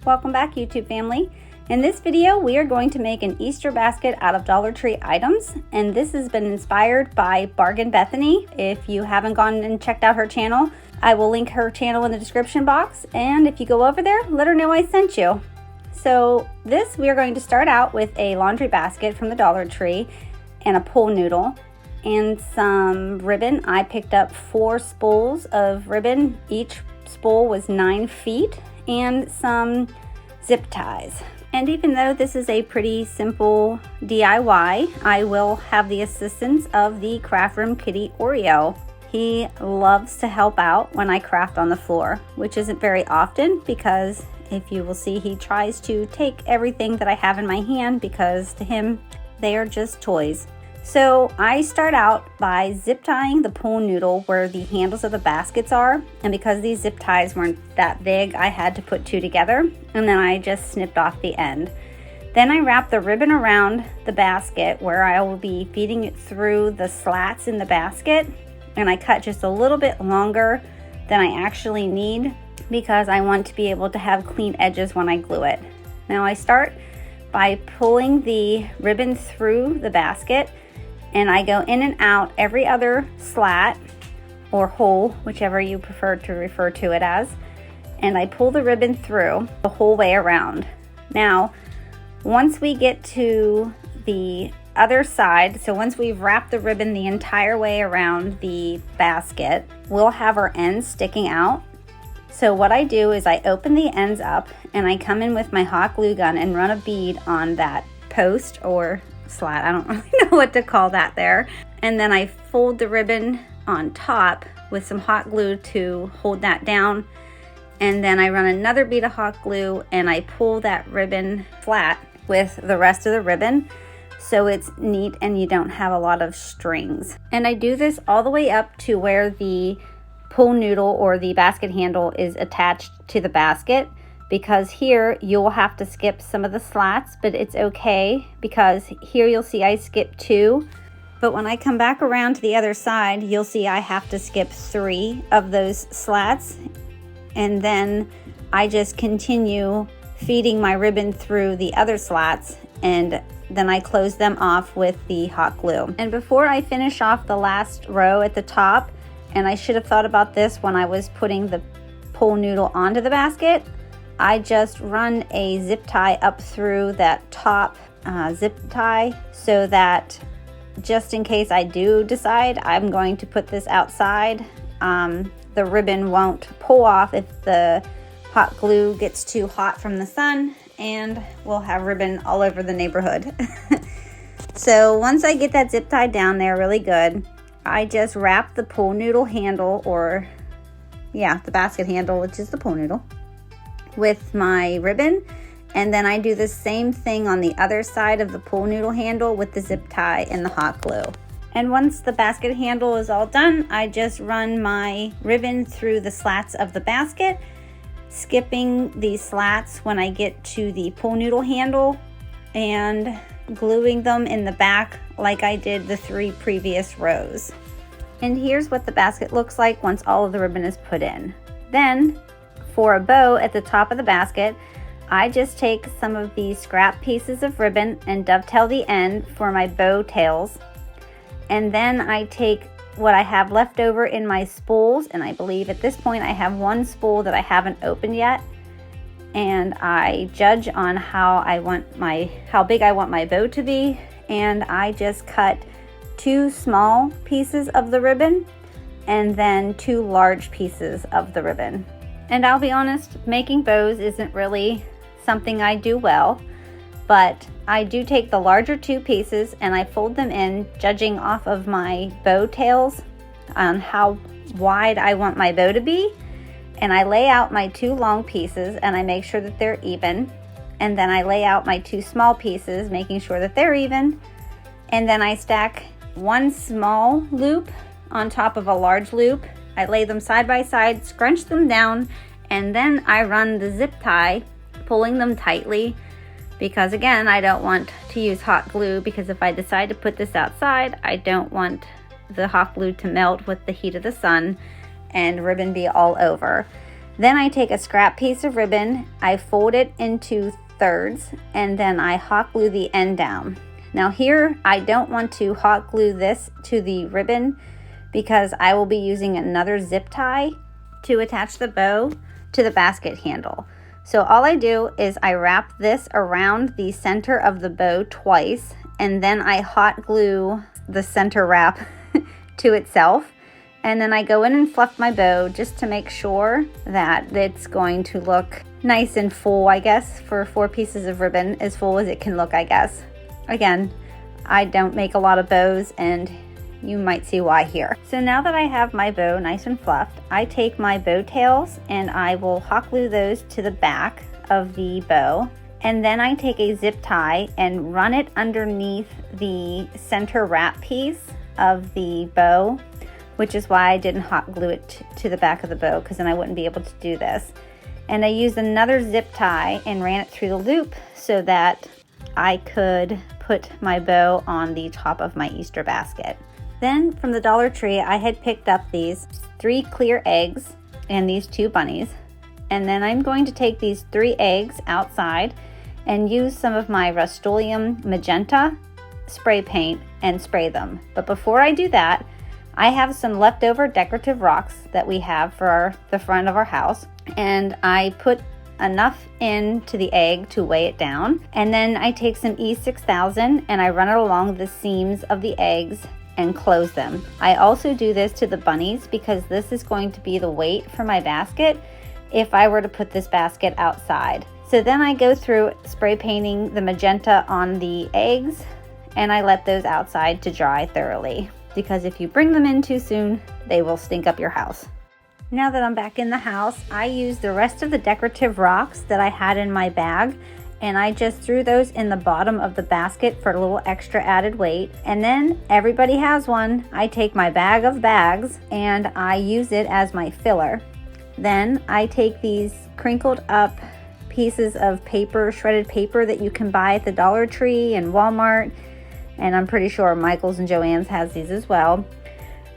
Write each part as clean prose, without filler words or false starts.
Welcome back, YouTube family. In this video, we are going to make an Easter basket out of Dollar Tree items, and this has been inspired by Bethany. If you haven't gone and checked out her channel, I will link her channel in the description box, and if you go over there, let her know I sent you. So we are going to start out with a laundry basket from the Dollar Tree and a pool noodle and some ribbon. I picked up 4 spools of ribbon. Each spool was 9 feet, and some zip ties. And even though this is a pretty simple DIY, I will have the assistance of the Craft Room Kitty Oreo. He loves to help out when I craft on the floor, which isn't very often because if you will see, he tries to take everything that I have in my hand because to him, they are just toys. So I start out by zip tying the pool noodle where the handles of the baskets are, and because these zip ties weren't that big, I had to put 2 together, and then I just snipped off the end. Then I wrap the ribbon around the basket where I will be feeding it through the slats in the basket, and I cut just a little bit longer than I actually need because I want to be able to have clean edges when I glue it. Now I start by pulling the ribbon through the basket, and I go in and out every other slat or hole, whichever you prefer to refer to it as, and I pull the ribbon through the whole way around. Now, once we get to the other side, so once we've wrapped the ribbon the entire way around the basket, we'll have our ends sticking out. So what I do is I open the ends up and I come in with my hot glue gun and run a bead on that post or slat, I don't really know what to call that there. And then I fold the ribbon on top with some hot glue to hold that down. And then I run another bead of hot glue and I pull that ribbon flat with the rest of the ribbon so it's neat and you don't have a lot of strings. And I do this all the way up to where the pool noodle or the basket handle is attached to the basket, because here you'll have to skip some of the slats, but it's okay because here you'll see I skip 2, but when I come back around to the other side, you'll see I have to skip 3 of those slats, and then I just continue feeding my ribbon through the other slats, and then I close them off with the hot glue. And before I finish off the last row at the top, and I should have thought about this when I was putting the pool noodle onto the basket, I just run a zip tie up through that top zip tie so that just in case I do decide I'm going to put this outside, the ribbon won't pull off if the hot glue gets too hot from the sun, and we'll have ribbon all over the neighborhood. So once I get that zip tie down there really good, I just wrap the pool noodle handle, or the basket handle, which is the pool noodle, with my ribbon, and then I do the same thing on the other side of the pool noodle handle with the zip tie and the hot glue. And once the basket handle is all done, I just run my ribbon through the slats of the basket, skipping the slats when I get to the pool noodle handle and gluing them in the back like I did the 3 previous rows. And here's what the basket looks like once all of the ribbon is put in. Then for a bow at the top of the basket, I just take some of these scrap pieces of ribbon and dovetail the end for my bow tails. And then I take what I have left over in my spools, and I believe at this point I have 1 spool that I haven't opened yet. And I judge on how big I want my bow to be, and I just cut 2 small pieces of the ribbon and then 2 large pieces of the ribbon. And I'll be honest, making bows isn't really something I do well, but I do take the larger 2 pieces and I fold them in, judging off of my bow tails on how wide I want my bow to be. And I lay out my 2 long pieces and I make sure that they're even. And then I lay out my 2 small pieces, making sure that they're even. And then I stack 1 small loop on top of a large loop. I lay them side by side, scrunch them down, and then I run the zip tie, pulling them tightly, because again, I don't want to use hot glue, because if I decide to put this outside, I don't want the hot glue to melt with the heat of the sun and ribbon be all over. Then I take a scrap piece of ribbon, I fold it into thirds, and then I hot glue the end down. Now here, I don't want to hot glue this to the ribbon because I will be using another zip tie to attach the bow to the basket handle. So all I do is I wrap this around the center of the bow twice, and then I hot glue the center wrap to itself. And then I go in and fluff my bow just to make sure that it's going to look nice and full, I guess, for 4 pieces of ribbon, as full as it can look, I guess. Again, I don't make a lot of bows, and you might see why here. So now that I have my bow nice and fluffed, I take my bow tails and I will hot glue those to the back of the bow. And then I take a zip tie and run it underneath the center wrap piece of the bow, which is why I didn't hot glue it to the back of the bow, because then I wouldn't be able to do this. And I used another zip tie and ran it through the loop so that I could put my bow on the top of my Easter basket. Then from the Dollar Tree, I had picked up these 3 clear eggs and these 2 bunnies. And then I'm going to take these 3 eggs outside and use some of my Rust-Oleum magenta spray paint and spray them. But before I do that, I have some leftover decorative rocks that we have for the front of our house, and I put enough into the egg to weigh it down. And then I take some E6000 and I run it along the seams of the eggs and close them. I also do this to the bunnies because this is going to be the weight for my basket if I were to put this basket outside. So then I go through spray painting the magenta on the eggs, and I let those outside to dry thoroughly, because if you bring them in too soon, they will stink up your house. Now that I'm back in the house, I used the rest of the decorative rocks that I had in my bag, and I just threw those in the bottom of the basket for a little extra added weight. And then everybody has one. I take my bag of bags and I use it as my filler. Then I take these crinkled up pieces of paper, shredded paper that you can buy at the Dollar Tree and Walmart, and I'm pretty sure Michael's and Joann's has these as well,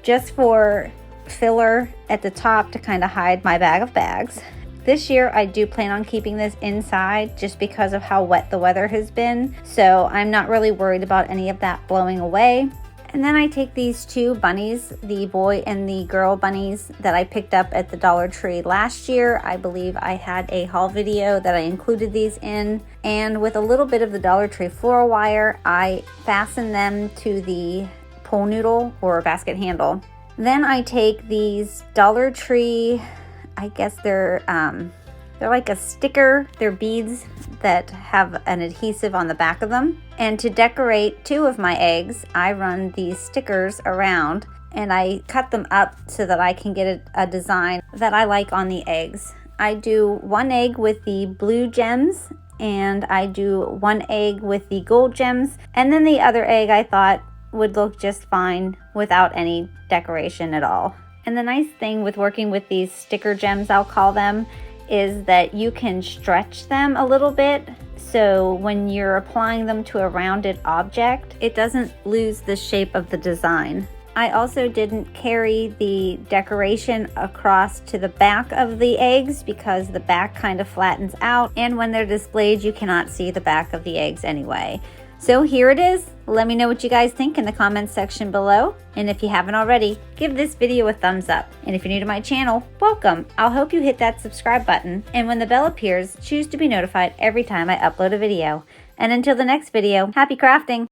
just for filler at the top to kind of hide my bag of bags. This year I do plan on keeping this inside just because of how wet the weather has been, so I'm not really worried about any of that blowing away. And then I take these 2 bunnies, the boy and the girl bunnies that I picked up at the Dollar Tree last year. I believe I had a haul video that I included these in, and with a little bit of the Dollar Tree floral wire, I fasten them to the pole noodle or basket handle. Then I take these Dollar Tree, I guess they're like a sticker. They're beads that have an adhesive on the back of them. And to decorate 2 of my eggs, I run these stickers around and I cut them up so that I can get a design that I like on the eggs. I do 1 egg with the blue gems, and I do 1 egg with the gold gems, and then the other egg I thought would look just fine without any decoration at all. And the nice thing with working with these sticker gems, I'll call them, is that you can stretch them a little bit, so when you're applying them to a rounded object, it doesn't lose the shape of the design. I also didn't carry the decoration across to the back of the eggs because the back kind of flattens out, and when they're displayed you cannot see the back of the eggs anyway. So here it is. Let me know what you guys think in the comments section below. And if you haven't already, give this video a thumbs up. And if you're new to my channel, welcome. I'll hope you hit that subscribe button. And when the bell appears, choose to be notified every time I upload a video. And until the next video, happy crafting!